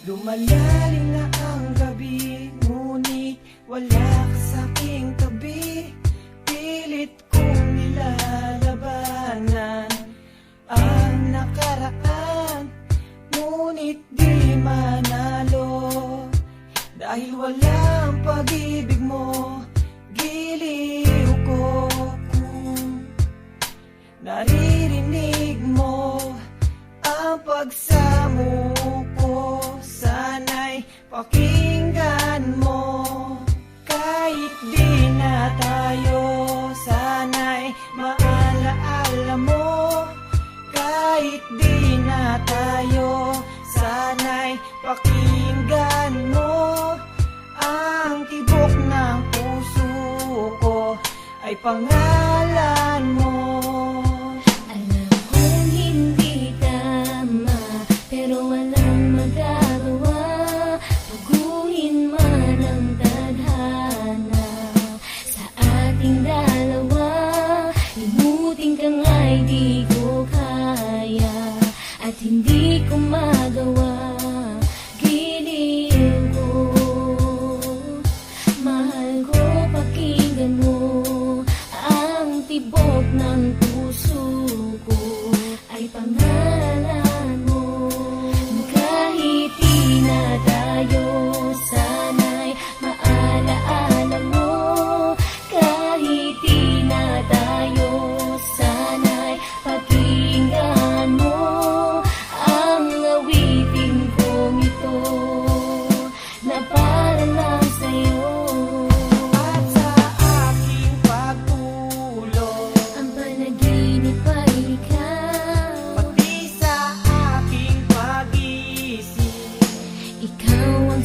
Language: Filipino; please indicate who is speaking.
Speaker 1: Lumalalim na ang gabi, ngunit wala ka sa aking tabi. Pilit kong nilalabanan ang nakaraan, ngunit di manalo. Dahil walang pag-ibig mo, giliw ko kung naririnig mo ang pagsamo ko. Sana'y pakinggan mo, kahit di na tayo. Sana'y maalaala mo, kahit di na tayo. Sana'y pakinggan mo, ang tibok ng puso ko ay pangalan mo.
Speaker 2: Alam kong hindi tama, pero walang magagawa. Baguhin man ang tadhana sa ating dalawa. Limutin ka nga'y di ko kaya, at hindi ko magawa. Giliw ko, mahal ko, pakinggan mo ang tibok ng puso ko ay pangalan mo. Kahit di na tayo, sana'y maalaala mo. Kahit di na tayo, sana'y pakinggan mo ang awitin kong ito na para lang sa'yo.
Speaker 1: At sa aking pagtulog,
Speaker 2: Ang panaginip ay ikaw,
Speaker 1: pati sa aking pag-isip,
Speaker 2: ikaw ang